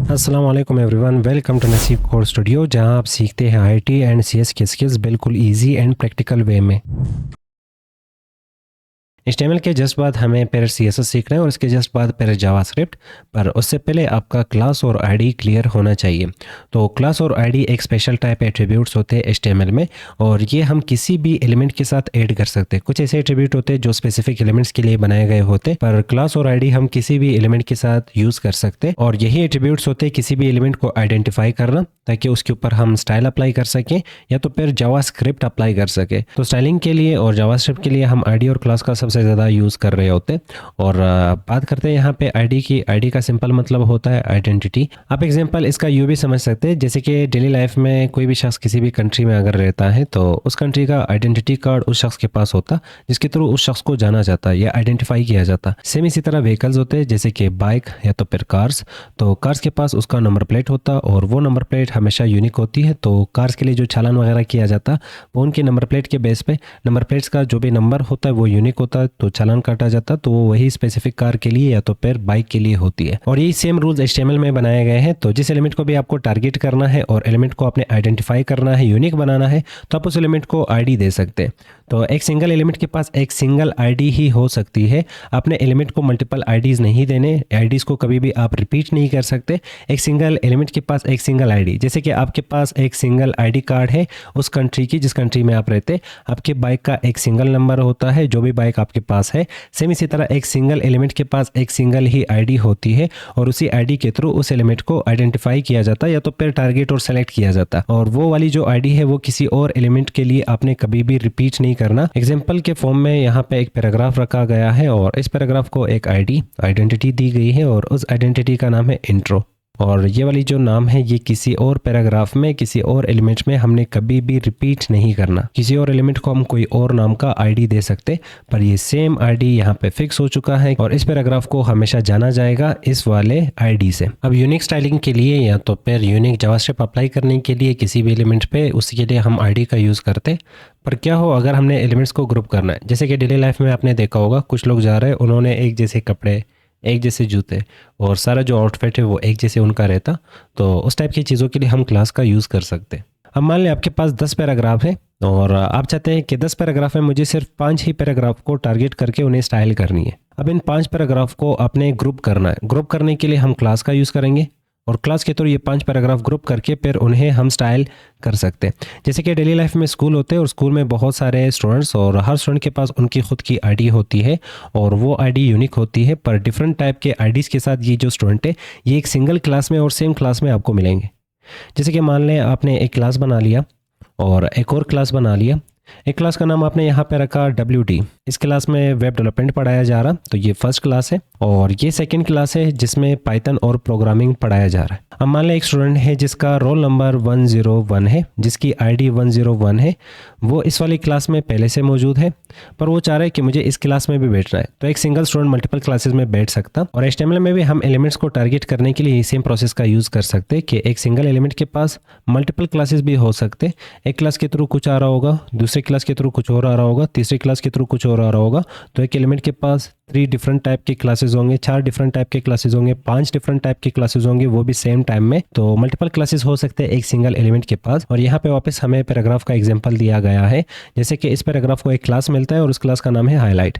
अस्सलाम वालेकुम everyone, welcome to नसीब कोड स्टूडियो, जहां आप सीखते हैं आईटी एंड सीएस के स्किल्स बिल्कुल इजी एंड प्रैक्टिकल वे में। HTML के जस्ट बाद हमें फिर CSS सीखना है और इसके जस्ट बाद फिर जावास्क्रिप्ट। पर उससे पहले आपका क्लास और आईडी क्लियर होना चाहिए। तो क्लास और आईडी एक स्पेशल टाइप एट्रीब्यूट्स होते हैं HTML में, और ये हम किसी भी एलिमेंट के साथ ऐड कर सकते हैं। कुछ ऐसे एट्रीब्यूट होते हैं जो स्पेसिफिक एलिमेंट्स के लिए बनाए गए होते हैं, पर क्लास और आईडी हम किसी भी एलिमेंट के साथ यूज़ कर सकते हैं। और यही एट्रीब्यूट्स होते हैं किसी भी एलिमेंट को आइडेंटिफाई करना, ताकि उसके ऊपर हम स्टाइल अप्लाई कर सकें या तो फिर जावास्क्रिप्ट अप्लाई कर सके। तो स्टाइलिंग के लिए और जावास्क्रिप्ट के लिए हम आईडी और क्लास का सबसे ज़्यादा यूज़ कर रहे होते। और बात करते हैं यहाँ पे आईडी की। आईडी का सिंपल मतलब होता है आइडेंटिटी। आप एग्जांपल इसका यूँ भी समझ सकते हैं, जैसे कि डेली लाइफ में कोई भी शख्स किसी भी कंट्री में अगर रहता है तो उस कंट्री का आइडेंटिटी कार्ड उस शख्स के पास होता, जिसके थ्रू उस शख्स को जाना जाता है या आइडेंटिफाई किया जाता। सेम इसी तरह व्हीकल्स होते हैं, जैसे कि बाइक या तो फिर कार्स। तो कार्स के पास उसका नंबर प्लेट होता और वो नंबर प्लेट हमेशा यूनिक होती है। तो कार्स के लिए जो चालान वगैरह किया जाता वो उनके नंबर प्लेट के बेस पे, नंबर प्लेट्स का जो भी नंबर होता है वो यूनिक होता है, तो चालान काटा जाता। तो वो वही स्पेसिफिक कार के लिए या तो फिर बाइक के लिए होती है। और यही सेम रूल्स HTML में बनाए गए हैं। तो जिस एलिमेंट को भी आपको टारगेट करना है और एलिमेंट को आपने आइडेंटिफाई करना है, यूनिक बनाना है, तो आप उस एलिमेंट को आईडी दे सकते हैं। तो एक सिंगल एलिमेंट के पास एक सिंगल आईडी ही हो सकती है। आपने एलिमेंट को मल्टीपल आईडीज़ नहीं देने, आईडीज़ को कभी भी आप रिपीट नहीं कर सकते। एक सिंगल एलिमेंट के पास एक सिंगल आईडी, जैसे कि आपके पास एक सिंगल आईडी कार्ड है उस कंट्री की जिस कंट्री में आप रहते, आपके बाइक का एक सिंगल नंबर होता है जो भी बाइक आपके पास है। सेम इसी तरह एक सिंगल एलिमेंट के पास एक सिंगल ही आईडी होती है, और उसी आईडी के थ्रू उस एलिमेंट को आइडेंटिफाई किया जाता या तो फिर टारगेट और सेलेक्ट किया जाता। और वो वाली जो आईडी है वो किसी और एलिमेंट के लिए आपने कभी भी रिपीट नहीं करना। एग्जाम्पल के फॉर्म में यहाँ पे एक पैराग्राफ रखा गया है और इस पैराग्राफ को एक आइडेंटिटी दी गई है, और उस आइडेंटिटी का नाम है इंट्रो। और ये वाली जो नाम है ये किसी और पैराग्राफ में किसी और एलिमेंट में हमने कभी भी रिपीट नहीं करना। किसी और एलिमेंट को हम कोई और नाम का आईडी दे सकते, पर ये सेम आईडी यहाँ पे फिक्स हो चुका है और इस पैराग्राफ को हमेशा जाना जाएगा इस वाले आईडी से। अब यूनिक स्टाइलिंग के लिए या तो फिर यूनिक जावास्क्रिप्ट अप्लाई करने के लिए किसी भी एलिमेंट पे, उसके लिए हम आईडी का यूज़ करते। पर क्या हो अगर हमने एलिमेंट्स को ग्रुप करना है, जैसे कि डेली लाइफ में आपने देखा होगा कुछ लोग जा रहे हैं, उन्होंने एक जैसे कपड़े, एक जैसे जूते और सारा जो आउटफिट है वो एक जैसे उनका रहता। तो उस टाइप की चीज़ों के लिए हम क्लास का यूज़ कर सकते हैं। अब मान लें आपके पास 10 पैराग्राफ है और आप चाहते हैं कि 10 पैराग्राफ में मुझे सिर्फ 5 ही पैराग्राफ को टारगेट करके उन्हें स्टाइल करनी है। अब इन 5 पैराग्राफ को आपने ग्रुप करना है। ग्रुप करने के लिए हम क्लास का यूज़ करेंगे और क्लास के थ्रू ये 5 पैराग्राफ ग्रुप करके फिर उन्हें हम स्टाइल कर सकते हैं। जैसे कि डेली लाइफ में स्कूल होते हैं और स्कूल में बहुत सारे स्टूडेंट्स, और हर स्टूडेंट के पास उनकी खुद की आईडी होती है और वो आईडी यूनिक होती है। पर डिफरेंट टाइप के आईडीज़ के साथ ये जो स्टूडेंट है ये एक सिंगल क्लास में और सेम क्लास में आपको मिलेंगे। जैसे कि मान लें आपने एक क्लास बना लिया और एक और क्लास बना लिया। एक क्लास का नाम आपने यहाँ पे रखा WD। इस क्लास में वेब डेवलपमेंट पढ़ाया जा रहा, तो ये फर्स्ट क्लास है। और ये सेकंड क्लास है जिसमें पाइथन और प्रोग्रामिंग पढ़ाया जा रहा है। अब मान लें एक स्टूडेंट है जिसका रोल नंबर 101 है, जिसकी आईडी 101 है, वो इस वाली क्लास में पहले से मौजूद है, पर वो चाह रहा है कि मुझे इस क्लास में भी बैठना है। तो एक सिंगल स्टूडेंट मल्टीपल क्लासेस में बैठ सकता। और HTML में भी हम एलिमेंट्स को टारगेट करने के लिए सेम प्रोसेस का यूज़ कर सकते कि एक सिंगल एलिमेंट के पास मल्टीपल क्लासेस भी हो सकते। एक क्लास के थ्रू कुछ आ रहा होगा, दूसरी क्लास के थ्रू कुछ और आ रहा होगा, तीसरी क्लास के थ्रू कुछ और आ रहा होगा। तो एक एलिमेंट के पास 3 डिफरेंट टाइप के क्लासेस होंगे, 4 डिफरेंट टाइप के क्लासेस होंगे, 5 डिफरेंट टाइप के क्लासेस होंगे, वो भी सेम टाइम में। तो मल्टीपल क्लासेस हो सकते हैं एक सिंगल एलिमेंट के पास। और यहाँ पे वापस हमें पैराग्राफ का एग्जांपल दिया गया है, जैसे कि इस पैराग्राफ को एक क्लास मिलता है और उस क्लास का नाम है हाईलाइट।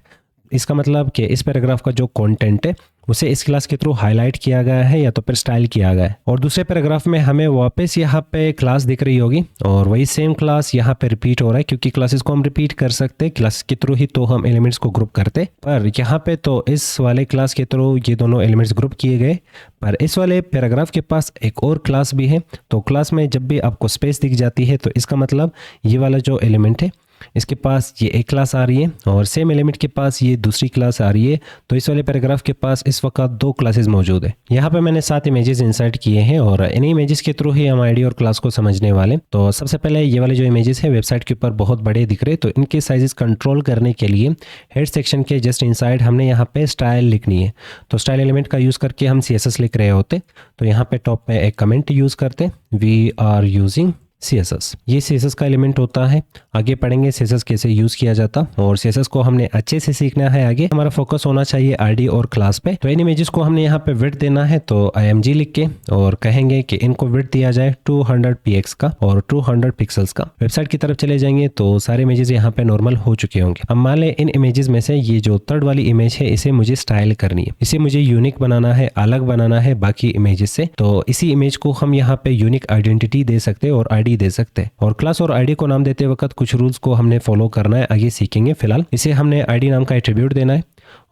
इसका मतलब कि इस पैराग्राफ का जो कंटेंट है उसे इस क्लास के थ्रू हाईलाइट किया गया है या तो फिर स्टाइल किया गया है। और दूसरे पैराग्राफ में हमें वापस यहाँ पे क्लास दिख रही होगी और वही सेम क्लास यहाँ पे रिपीट हो रहा है, क्योंकि क्लासेस को हम रिपीट कर सकते हैं क्लास के थ्रू ही, तो हम एलिमेंट्स को ग्रुप करते। पर यहाँ पे तो इस वाले क्लास के थ्रू ये दोनों एलिमेंट्स ग्रुप किए गए, पर इस वाले पैराग्राफ के पास एक और क्लास भी है। तो क्लास में जब भी आपको स्पेस दिख जाती है तो इसका मतलब ये वाला जो एलिमेंट है इसके पास ये एक क्लास आ रही है और सेम एलिमेंट के पास ये दूसरी क्लास आ रही है। तो इस वाले पैराग्राफ के पास इस वक्त 2 क्लासेस मौजूद है। यहाँ पे मैंने 7 इमेजेस इंसर्ट किए हैं और इन इमेजेस के थ्रू ही हम आईडी और क्लास को समझने वाले। तो सबसे पहले ये वाले जो इमेजेस हैं वेबसाइट के ऊपर बहुत बड़े दिख रहे, तो इनके साइजेस कंट्रोल करने के लिए हेड सेक्शन के जस्ट इनसाइड हमने यहाँ पे स्टाइल लिखनी है। तो स्टाइल एलिमेंट का यूज़ करके हम CSS लिख रहे होते, तो यहाँ पे टॉप में एक कमेंट यूज़ करते, वी आर यूजिंग CSS। ये CSS का एलिमेंट होता है। आगे पढ़ेंगे CSS कैसे यूज़ किया जाता, और CSS को हमने अच्छे से सीखना है। आगे हमारा फोकस होना चाहिए ID और क्लास पे। तो इन इमेजेस को हमने यहाँ पे विड्थ देना है, तो img लिख के और कहेंगे कि इनको विड्थ दिया जाए 200 px का और 200 पिक्सल्स का। वेबसाइट की तरफ चले जाएंगे तो सारे इमेजेस यहाँ पे नॉर्मल हो चुके होंगे। अब मान लें इन इमेजेस में से ये जो थर्ड वाली इमेज है इसे मुझे स्टाइल करनी है, इसे मुझे यूनिक बनाना है, अलग बनाना है बाकी इमेजेस से। तो इसी इमेज को हम यहाँ पे यूनिक आइडेंटिटी दे सकते हैं और ID दे सकते हैं। और क्लास और ID को नाम देते वक्त कुछ रूल्स को हमने फॉलो करना है, आगे सीखेंगे। फिलहाल इसे हमने ID नाम का एट्रीब्यूट देना है,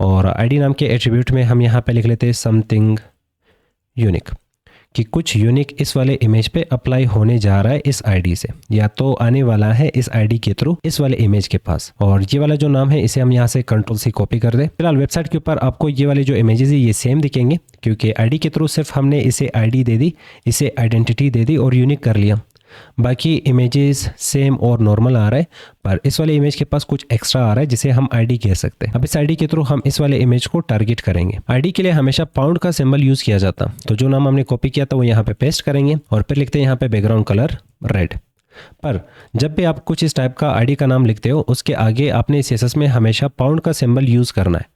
और ID नाम के एट्रीब्यूट में हम यहाँ पे लिख लेते हैं समथिंग यूनिक, कि कुछ यूनिक इस वाले इमेज पे अप्लाई होने जा रहा है इस ID से, या तो आने वाला है इस ID के थ्रू इस वाले इमेज के पास। और ये वाला जो नाम है इसे हम यहाँ से Ctrl+C कॉपी कर दे। फिलहाल वेबसाइट के ऊपर आपको ये वाले जो इमेजेस है ये सेम दिखेंगे, क्योंकि ID के थ्रू सिर्फ हमने इसे ID दे दी, इसे आइडेंटिटी दे दी और यूनिक कर लिया। बाकी इमेजेस सेम और नॉर्मल आ रहा है, पर इस वाले इमेज के पास कुछ एक्स्ट्रा आ रहा है जिसे हम ID कह सकते हैं। अब इस ID के थ्रू हम इस वाले इमेज को टारगेट करेंगे। ID के लिए हमेशा पाउंड का सिंबल यूज किया जाता, तो जो नाम हमने कॉपी किया था वो यहाँ पे पेस्ट करेंगे और फिर लिखते हैं यहाँ पे बैकग्राउंड कलर रेड। पर जब भी आप कुछ इस टाइप का ID का नाम लिखते हो उसके आगे आपने CSS में हमेशा पाउंड का सिंबल यूज करना है।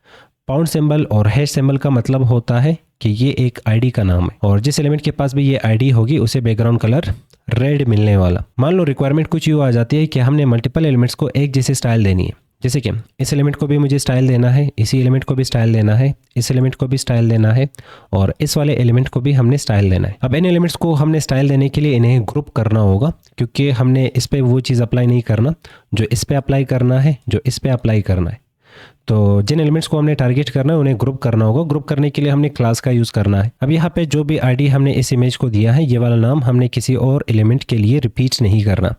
पाउंड सिंबल और हैश सिंबल का मतलब होता है कि ये एक ID का नाम है, और जिस एलिमेंट के पास भी ये ID होगी उसे बैकग्राउंड कलर रेड मिलने वाला। मान लो रिक्वायरमेंट कुछ यूँ आ जाती है कि हमने मल्टीपल एलिमेंट्स को एक जैसे स्टाइल देनी है, जैसे कि इस एलिमेंट को भी मुझे स्टाइल देना है, इसी एलिमेंट को भी स्टाइल देना है, इस एलिमेंट को भी स्टाइल देना है, और इस वाले एलिमेंट को भी हमने स्टाइल देना है। अब इन एलिमेंट्स को हमने स्टाइल देने के लिए इन्हें ग्रुप करना होगा, क्योंकि हमने इस पर वो चीज़ अप्लाई नहीं करना जो इस पर अप्लाई करना है, जो इस पर अप्लाई करना है। तो जिन एलिमेंट्स को हमने टारगेट करना है उन्हें ग्रुप करना होगा। ग्रुप करने के लिए हमने क्लास का यूज़ करना है। अब यहाँ पे जो भी ID हमने इस इमेज को दिया है ये वाला नाम हमने किसी और एलिमेंट के लिए रिपीट नहीं करना,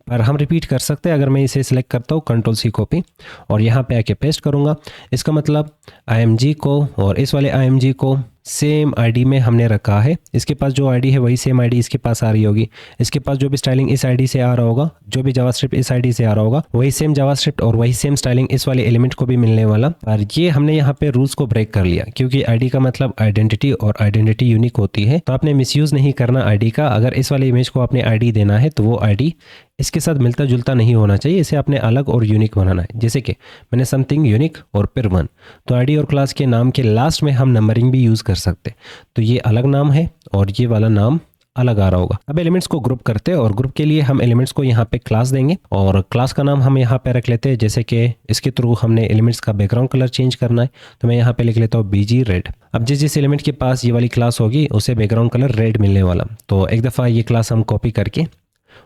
पर हम रिपीट कर सकते हैं। अगर मैं इसे सिलेक्ट करता हूँ Ctrl+C कॉपी और यहाँ पे आके पेस्ट करूँगा, इसका मतलब img को और इस वाले img को सेम ID में हमने रखा है। इसके पास जो ID है वही सेम ID इसके पास आ रही होगी, इसके पास जो भी स्टाइलिंग इस ID से आ रहा होगा, जो भी जावास्क्रिप्ट इस ID से आ रहा होगा वही सेम जावास्क्रिप्ट और वही सेम स्टाइलिंग इस वाले एलिमेंट को भी मिलने वाला। पर ये हमने यहाँ पे रूल्स को ब्रेक कर लिया, क्योंकि ID का मतलब आइडेंटिटी और आइडेंटिटी यूनिक होती है, तो आपने मिसयूज नहीं करना ID का। अगर इस वाले इमेज को आपने ID देना है तो वो ID इसके साथ मिलता जुलता नहीं होना चाहिए, इसे आपने अलग और यूनिक बनाना है। जैसे कि मैंने समथिंग यूनिक और फिर 1, तो ID और क्लास के नाम के लास्ट में हम नंबरिंग भी यूज़ कर सकते। तो ये अलग नाम है और ये वाला नाम अलग आ रहा होगा। अब एलिमेंट्स को ग्रुप करते हैं, और ग्रुप के लिए हम एलिमेंट्स को यहाँ पे क्लास देंगे, और क्लास का नाम हम यहाँ पे रख लेते हैं। जैसे कि इसके थ्रू हमने एलिमेंट्स का बैकग्राउंड कलर चेंज करना है, तो मैं यहाँ पे लिख लेता हूँ BG रेड। अब जिस एलिमेंट के पास ये वाली क्लास होगी उसे बैकग्राउंड कलर रेड मिलने वाला। तो एक दफ़ा ये क्लास हम कॉपी करके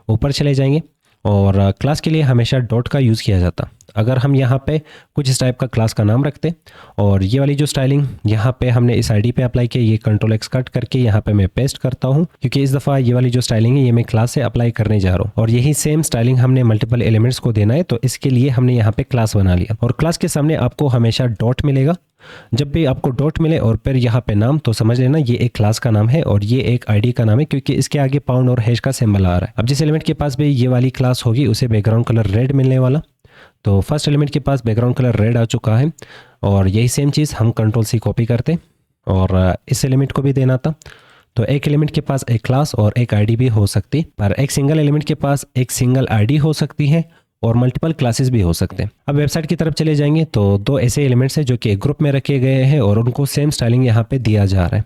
ऊपर चले जाएंगे, और क्लास के लिए हमेशा डॉट का यूज़ किया जाता। अगर हम यहाँ पे कुछ इस टाइप का क्लास का नाम रखते, और ये वाली जो स्टाइलिंग यहाँ पे हमने इस ID पे अप्लाई किया, ये Ctrl+X कट करके यहाँ पे मैं पेस्ट करता हूँ, क्योंकि इस दफ़ा ये वाली जो स्टाइलिंग है ये मैं क्लास से अप्लाई करने जा रहा हूँ, और यही सेम स्टाइलिंग हमने मल्टीपल एलिमेंट्स को देना है, तो इसके लिए हमने यहाँ पे क्लास बना लिया। और क्लास के सामने आपको हमेशा डॉट मिलेगा। जब भी आपको डॉट मिले और फिर यहाँ पे नाम, तो समझ लेना ये एक क्लास का नाम है और ये एक ID का नाम है, क्योंकि इसके आगे पाउंड और हैश का सिंबल आ रहा है। अब जिस एलिमेंट के पास भी ये वाली क्लास होगी उसे बैकग्राउंड कलर रेड मिलने वाला। तो फर्स्ट एलिमेंट के पास बैकग्राउंड कलर रेड आ चुका है, और यही सेम चीज़ हम Ctrl+C कॉपी करते और इस एलिमेंट को भी देना था। तो एक एलिमेंट के पास एक क्लास और एक ID भी हो सकती, पर एक सिंगल एलिमेंट के पास एक सिंगल ID हो सकती है और मल्टीपल क्लासेस भी हो सकते हैं। अब वेबसाइट की तरफ चले जाएंगे तो 2 ऐसे एलिमेंट्स हैं जो कि ग्रुप में रखे गए हैं और उनको सेम स्टाइलिंग यहाँ पे दिया जा रहा है,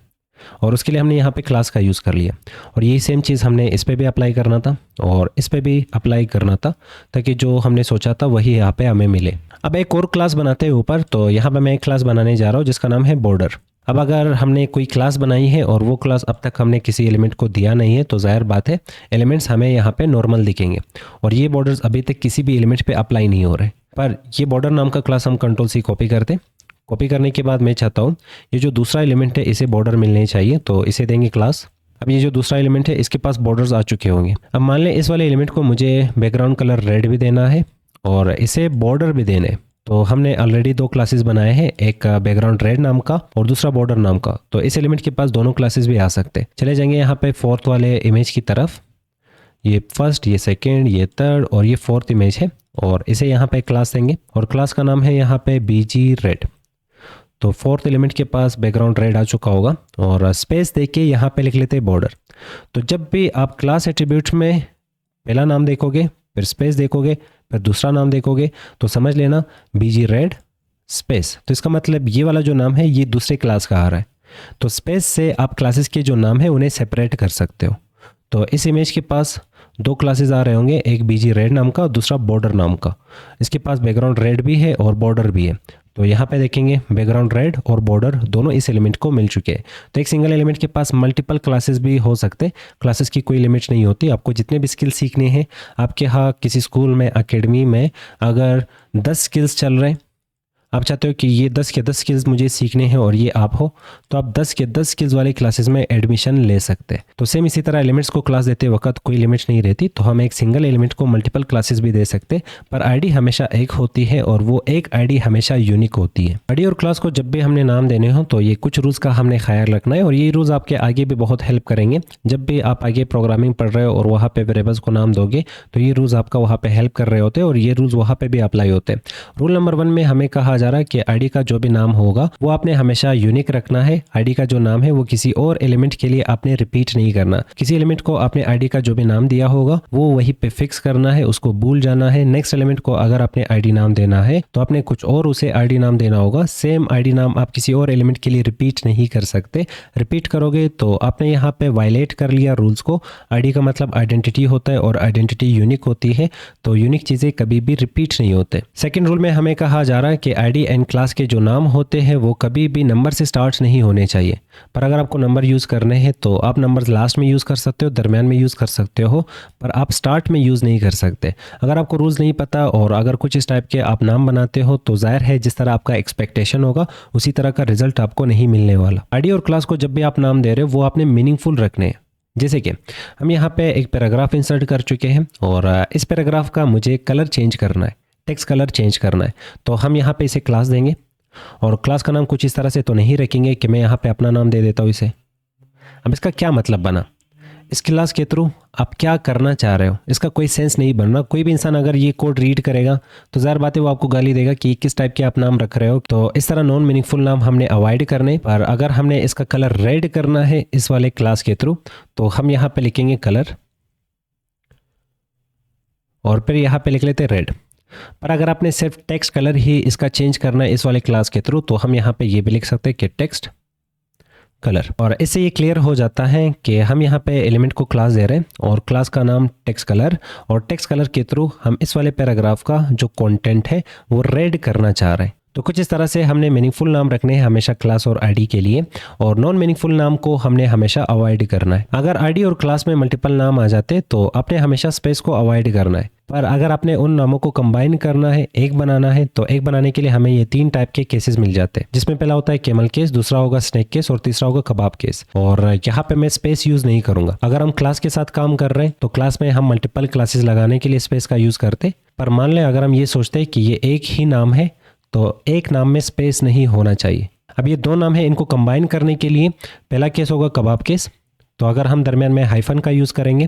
और उसके लिए हमने यहाँ पे क्लास का यूज़ कर लिया। और यही सेम चीज़ हमने इस पर भी अप्लाई करना था और इस पर भी अप्लाई करना था, ताकि जो हमने सोचा था वही यहाँ पे हमें मिले। अब एक और क्लास बनाते हैं ऊपर, तो यहाँ पर मैं एक क्लास बनाने जा रहा हूँ जिसका नाम है बॉर्डर। अब अगर हमने कोई क्लास बनाई है और वो क्लास अब तक हमने किसी एलिमेंट को दिया नहीं है, तो ज़ाहिर बात है एलिमेंट्स हमें यहाँ पे नॉर्मल दिखेंगे, और ये बॉर्डर्स अभी तक किसी भी एलिमेंट पे अप्लाई नहीं हो रहे। पर ये बॉर्डर नाम का क्लास हम Ctrl+C कॉपी करते। कॉपी करने के बाद मैं चाहता हूँ ये जो दूसरा एलिमेंट है इसे बॉर्डर मिलने चाहिए, तो इसे देंगे क्लास। अब ये जो दूसरा एलिमेंट है इसके पास बॉर्डर्स आ चुके होंगे। अब मान लें इस वाले एलिमेंट को मुझे बैकग्राउंड कलर रेड भी देना है और इसे बॉर्डर भी देने। तो हमने ऑलरेडी 2 क्लासेस बनाए हैं, एक बैकग्राउंड रेड नाम का और दूसरा बॉर्डर नाम का। तो इस एलिमेंट के पास दोनों क्लासेस भी आ सकते हैं। चले जाएंगे यहाँ पे 4th वाले इमेज की तरफ। ये फर्स्ट, ये सेकेंड, ये थर्ड और ये 4th इमेज है, और इसे यहाँ पे क्लास देंगे और क्लास का नाम है यहाँ पे BG रेड। तो 4th एलिमेंट के पास बैकग्राउंड रेड आ चुका होगा, और स्पेस देके यहाँ पे लिख लेते हैं बॉर्डर। तो जब भी आप क्लास एट्रीब्यूट में पहला नाम देखोगे, फिर स्पेस देखोगे, फिर दूसरा नाम देखोगे, तो समझ लेना बीजी रेड स्पेस। तो इसका मतलब ये वाला जो नाम है ये दूसरे क्लास का आ रहा है। तो स्पेस से आप क्लासेस के जो नाम है उन्हें सेपरेट कर सकते हो। तो इस इमेज के पास दो क्लासेस आ रहे होंगे, एक बीजी रेड नाम का और दूसरा बॉर्डर नाम का। इसके पास बैकग्राउंड रेड भी है और बॉर्डर भी है। तो यहाँ पे देखेंगे बैकग्राउंड रेड और बॉर्डर दोनों इस एलिमेंट को मिल चुके हैं। तो एक सिंगल एलिमेंट के पास मल्टीपल क्लासेस भी हो सकते। क्लासेस की कोई लिमिट नहीं होती। आपको जितने भी स्किल सीखने हैं, आपके यहाँ किसी स्कूल में, एकेडमी में अगर 10 स्किल्स चल रहे हैं, आप चाहते हो कि ये 10 के 10 स्किल्स मुझे सीखने हैं और ये आप हो, तो आप 10 के 10 स्किल्स वाली क्लासेस में एडमिशन ले सकते हैं। तो सेम इसी तरह एलिमेंट्स को क्लास देते वक्त कोई लिमिट्स नहीं रहती। तो हम एक सिंगल एलिमेंट को मल्टीपल क्लासेस भी दे सकते, पर आईडी हमेशा एक होती है और वो एक आईडी हमेशा यूनिक होती है। आईडी और क्लास को जब भी हमने नाम देने हो तो ये कुछ रूल्स का हमने ख्याल रखना है और ये रूल्स आपके आगे भी बहुत हेल्प करेंगे। जब भी आप आगे प्रोग्रामिंग पढ़ रहे हो और वहाँ पे वेरिएबल्स को नाम दोगे तो ये रूल्स आपका वहाँ पे हेल्प कर रहे होते हैं और ये रूल्स वहाँ पे भी अप्लाई होते हैं। रूल नंबर 1 में हमें कहा जा रहा है कि आईडी का जो भी नाम होगा वो आपने हमेशा यूनिक रखना है। आईडी का जो नाम है वो किसी और एलिमेंट के लिए आपने रिपीट नहीं करना। किसी एलिमेंट को आपने आईडी का जो भी नाम दिया होगा वो वहीं पे फिक्स करना है, उसको भूल जाना है। नेक्स्ट एलिमेंट को अगर आपने आईडी नाम देना है तो आपने कुछ और उसे आईडी नाम देना होगा। सेम आईडी नाम आप किसी और एलिमेंट के लिए रिपीट नहीं कर सकते। रिपीट करोगे तो आपने यहाँ पे वायलेट कर लिया रूल्स को। आईडी का मतलब आइडेंटिटी होता है और आइडेंटिटी यूनिक होती है, तो यूनिक चीजें कभी भी रिपीट नहीं होते। सेकेंड रूल में हमें कहा जा रहा है कि आईडी एंड क्लास के जो नाम होते हैं वो कभी भी नंबर से स्टार्ट नहीं होने चाहिए। पर अगर आपको नंबर यूज़ करने हैं तो आप नंबर्स लास्ट में यूज़ कर सकते हो, दरमियान में यूज़ कर सकते हो, पर आप स्टार्ट में यूज़ नहीं कर सकते। अगर आपको रूल्स नहीं पता और अगर कुछ इस टाइप के आप नाम बनाते हो तो जाहिर है जिस तरह आपका एक्सपेक्टेशन होगा उसी तरह का रिजल्ट आपको नहीं मिलने वाला। आईडी और क्लास को जब भी आप नाम दे रहे हो वो आपने मीनिंगफुल रखने हैं। जैसे कि हम यहाँ पे एक पैराग्राफ इंसर्ट कर चुके हैं और इस पैराग्राफ का मुझे कलर चेंज करना है, टेक्स्ट कलर चेंज करना है। तो हम यहाँ पे इसे क्लास देंगे और क्लास का नाम कुछ इस तरह से तो नहीं रखेंगे कि मैं यहाँ पे अपना नाम दे देता हूँ इसे। अब इसका क्या मतलब बना, इस क्लास के थ्रू आप क्या करना चाह रहे हो, इसका कोई सेंस नहीं बन रहा। कोई भी इंसान अगर ये कोड रीड करेगा तो ज़ाहिर बात है वो आपको गाली देगा कि किस टाइप के आप नाम रख रहे हो। तो इस तरह नॉन मीनिंगफुल नाम हमने अवॉइड करने। पर अगर हमने इसका कलर रेड करना है इस वाले क्लास के थ्रू तो हम यहाँ पे लिखेंगे कलर और फिर यहाँ पे लिख लेते रेड। पर अगर आपने सिर्फ टेक्स्ट कलर ही इसका चेंज करना है इस वाले क्लास के थ्रू तो हम यहाँ पे ये भी लिख सकते हैं कि टेक्स्ट कलर। और इससे ये क्लियर हो जाता है कि हम यहाँ पे एलिमेंट को क्लास दे रहे हैं और क्लास का नाम टेक्स्ट कलर, और टेक्स्ट कलर के थ्रू हम इस वाले पैराग्राफ का जो कंटेंट है वो रेड करना चाह रहे हैं। तो कुछ इस तरह से हमने मीनिंगफुल नाम रखने हैं हमेशा क्लास और आईडी के लिए, और नॉन मीनिंगफुल नाम को हमने हमेशा अवॉइड करना है। अगर आईडी और क्लास में मल्टीपल नाम आ जाते तो आपने हमेशा स्पेस को अवॉइड करना है। पर अगर आपने उन नामों को कंबाइन करना है, एक बनाना है, तो एक बनाने के लिए हमें ये 3 टाइप के केसेस मिल जाते हैं, जिसमें पहला होता है कैमल केस, दूसरा होगा स्नेक केस और तीसरा होगा कबाब केस। और यहाँ पे मैं स्पेस यूज नहीं करूंगा। अगर हम क्लास के साथ काम कर रहे हैं तो क्लास में हम मल्टीपल क्लासेस लगाने के लिए स्पेस का यूज करते। पर मान लें अगर हम ये सोचते हैं कि ये एक ही नाम है तो एक नाम में स्पेस नहीं होना चाहिए। अब ये 2 नाम है, इनको कंबाइन करने के लिए पहला केस होगा कबाब केस। तो अगर हम दरमियान में हाइफन का यूज़ करेंगे,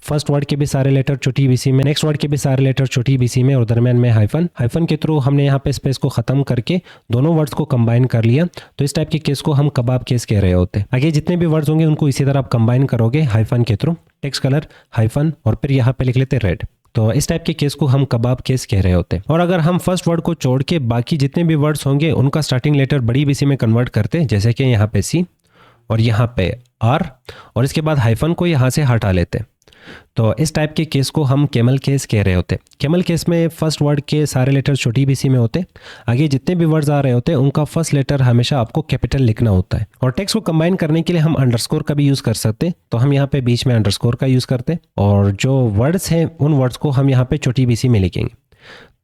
फर्स्ट वर्ड के भी सारे लेटर छोटी बीसी में, नेक्स्ट वर्ड के भी सारे लेटर छोटी बीसी में और दरमियान में हाइफन के थ्रू हमने यहाँ पे स्पेस को ख़त्म करके दोनों वर्ड्स को कंबाइन कर लिया, तो इस टाइप के केस को हम कबाब केस कह रहे होते हैं। आगे जितने भी वर्ड्स होंगे उनको इसी तरह आप कंबाइन करोगे हाइफन के थ्रू, टेक्स्ट कलर हाइफन और फिर यहाँ पे लिख लेते रेड। तो इस टाइप के केस को हम कबाब केस कह रहे होते हैं। और अगर हम फर्स्ट वर्ड को छोड़ के बाकी जितने भी वर्ड्स होंगे उनका स्टार्टिंग लेटर बड़ी बीसी में कन्वर्ट करते हैं, जैसे कि यहाँ पे सी और यहाँ पे आर, और इसके बाद हाइफन को यहाँ से हटा लेते हैं। तो इस टाइप के केस को हम कैमल केस कह रहे होते हैं। कैमल केस में फर्स्ट वर्ड के सारे लेटर छोटी बीसी में होते हैं। आगे जितने भी वर्ड्स आ रहे होते हैं उनका फर्स्ट लेटर हमेशा आपको कैपिटल लिखना होता है। और टेक्स्ट को कंबाइन करने के लिए हम अंडरस्कोर का भी यूज़ कर सकते हैं, तो हम यहाँ पे बीच में अंडरस्कोर का यूज़ करते हैं और जो वर्ड्स हैं उन वर्ड्स को हम यहाँ पे छोटी बीसी में लिखेंगे।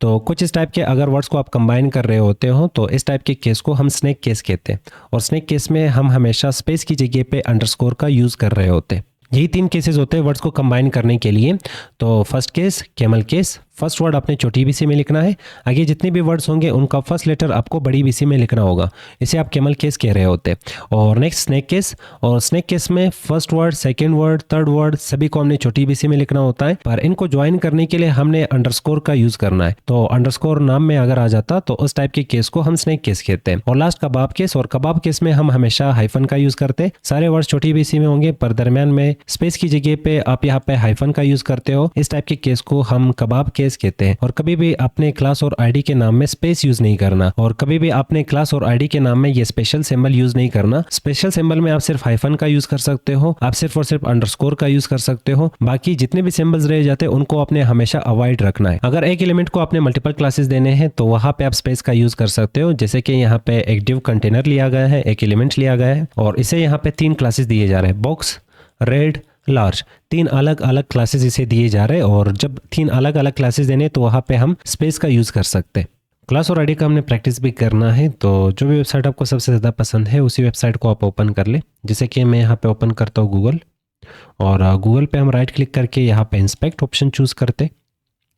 तो कुछ इस टाइप के अगर वर्ड्स को आप कंबाइन कर रहे होते हो तो इस टाइप के केस को हम स्नेक केस कहते हैं, और स्नेक केस में हम हमेशा स्पेस की जगह पे अंडरस्कोर का यूज़ कर रहे होते हैं। यही 3 केसेस होते हैं वर्ड्स को कंबाइन करने के लिए। तो first case camel case, first word आपने छोटी बीसी में लिखना है, आगे जितने भी वर्ड्स होंगे उनका फर्स्ट लेटर आपको बड़ी बीसी में लिखना होगा। इसे आप कैमल केस कह रहे होते हैं। और नेक्स्ट स्नेक केस, और स्नेक केस में first word, second word, third word सभी को हमने छोटी बीसी में लिखना होता है, पर इनको ज्वाइन करने के लिए हमने अंडरस्कोर का यूज करना है। तो अंडरस्कोर नाम में अगर आ जाता तो उस टाइप के केस को हम स्नेक केस कहते हैं। और लास्ट कबाब केस, और कबाब केस में हम हमेशा हाइफन का यूज करते हैं। सारे वर्ड छोटी बीसी में होंगे पर दरमियान में स्पेस की जगह पे आप यहाँ पे हाइफन का यूज करते हो। इस टाइप के केस को हम कबाब केस कहते हैं। और कभी भी अपने क्लास और आईडी के नाम में स्पेस यूज नहीं करना, और कभी भी अपने क्लास और आईडी के नाम में ये स्पेशल सिंबल यूज नहीं करना। स्पेशल सिंबल में आप सिर्फ हाइफन का यूज कर सकते हो, आप सिर्फ और सिर्फ अंडरस्कोर का यूज कर सकते हो। बाकी जितने भी सिंबल्स रह जाते हैं उनको आपने हमेशा अवॉइड रखना है। अगर एक एलिमेंट को आपने मल्टीपल क्लासेस देने हैं तो वहां पे आप स्पेस का यूज कर सकते हो। जैसे कि यहाँ पे एक डिव कंटेनर लिया गया है, एक एलिमेंट लिया गया है और इसे यहाँ पे 3 क्लासेस दिए जा रहे हैं, बॉक्स, रेड, लार्ज। 3 अलग अलग क्लासेस इसे दिए जा रहे हैं और जब 3 अलग अलग क्लासेस देने तो वहाँ पे हम स्पेस का यूज़ कर सकते हैं। क्लास और आईडी का हमने प्रैक्टिस भी करना है, तो जो भी वेबसाइट आपको सबसे ज़्यादा पसंद है उसी वेबसाइट को आप ओपन कर ले। जैसे कि मैं यहाँ पे ओपन करता हूँ गूगल, और गूगल पे हम राइट क्लिक करके यहाँ पे इंस्पेक्ट ऑप्शन चूज़ करते,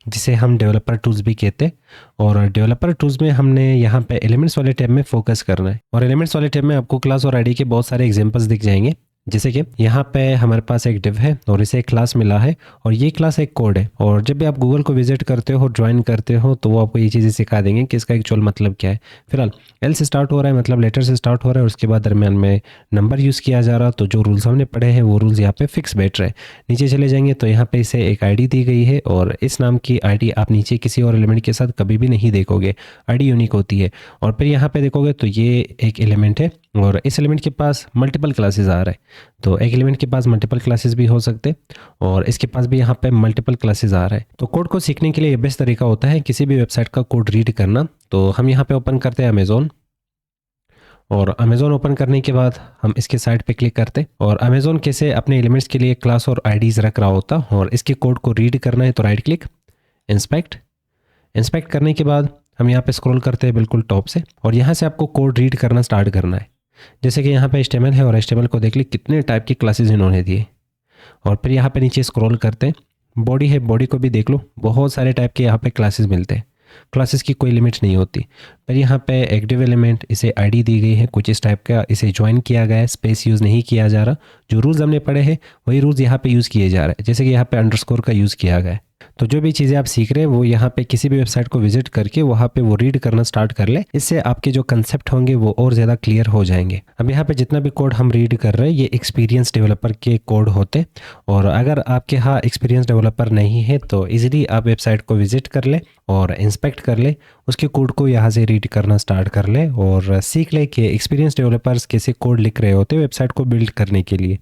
जिसे हम डेवलपर टूल्स भी कहते हैं। और डेवलपर टूल्स में हमने यहाँ पे एलिमेंट्स वाले टैब में फोकस करना है। और एलिमेंट्स वाले टैब में आपको क्लास और आईडी के बहुत सारे एग्जांपल्स दिख जाएंगे। जैसे कि यहाँ पे हमारे पास एक डिव है और इसे एक क्लास मिला है और ये क्लास एक कोड है। और जब भी आप गूगल को विजिट करते हो, ज्वाइन करते हो, तो वो आपको ये चीज़ें सिखा देंगे कि इसका एक्चुअल मतलब क्या है। फिलहाल एल से स्टार्ट हो रहा है, मतलब लेटर से स्टार्ट हो रहा है, और उसके बाद दरमियान में नंबर यूज़ किया जा रहा। तो जो रूल्स हमने पढ़े हैं वो रूल्स यहाँ पे फिक्स बैठ रहे हैं। नीचे चले जाएंगे तो यहाँ पे इसे एक आईडी दी गई है और इस नाम की आईडी आप नीचे किसी और एलिमेंट के साथ कभी भी नहीं देखोगे, आईडी यूनिक होती है। और फिर यहाँ पे देखोगे तो ये एक एलिमेंट है और इस एलिमेंट के पास मल्टीपल क्लासेस आ रहा है। तो एक एलिमेंट के पास मल्टीपल क्लासेस भी हो सकते और इसके पास भी यहाँ पे मल्टीपल क्लासेस आ रहा है। तो कोड को सीखने के लिए बेस्ट तरीका होता है किसी भी वेबसाइट का कोड रीड करना। तो हम यहाँ पे ओपन करते हैं अमेज़ॉन, और अमेज़ॉन ओपन करने के बाद हम इसके साइट पे क्लिक करते और अमेज़ॉन कैसे अपने एलिमेंट्स के लिए क्लास और आईडीज़ रख रहा होता और इसके कोड को रीड करना है तो राइट क्लिक, इंस्पेक्ट। इंस्पेक्ट करने के बाद हम यहाँ पे स्क्रॉल करते हैं बिल्कुल टॉप से, और यहाँ से आपको कोड रीड करना स्टार्ट करना है। जैसे कि यहाँ पे HTML है और HTML को देख ली कितने टाइप की क्लासेस इन्होंने दिए। और फिर यहाँ पे नीचे स्क्रॉल करते हैं, बॉडी है, बॉडी को भी देख लो, बहुत सारे टाइप के यहाँ पे क्लासेस मिलते हैं, क्लासेस की कोई लिमिट नहीं होती। फिर यहाँ पे एक्टिव एलिमेंट, इसे आईडी दी गई है कुछ इस टाइप का, इसे ज्वाइन किया गया है, स्पेस यूज़ नहीं किया जा रहा। जो रूल्स हमने पढ़े हैं वही रूल्स यहाँ पे यूज़ किए जा रहे हैं। जैसे कि यहाँ पे अंडरस्कोर का यूज़ किया गया है। तो जो भी चीज़ें आप सीख रहे हैं वो यहाँ पे किसी भी वेबसाइट को विजिट करके वहाँ पे वो रीड करना स्टार्ट कर ले। इससे आपके जो कंसेप्ट होंगे वो और ज़्यादा क्लियर हो जाएंगे। अब यहाँ पे जितना भी कोड हम रीड कर रहे हैं ये एक्सपीरियंस डेवलपर के कोड होते, और अगर आपके यहाँ एक्सपीरियंस डेवलपर नहीं है तो इजीली आप वेबसाइट को विजिट कर ले और इंस्पेक्ट कर ले, उसके कोड को यहाँ से रीड करना स्टार्ट कर ले और सीख ले कि एक्सपीरियंस डेवलपर्स कैसे कोड लिख रहे होते वेबसाइट को बिल्ड करने के लिए।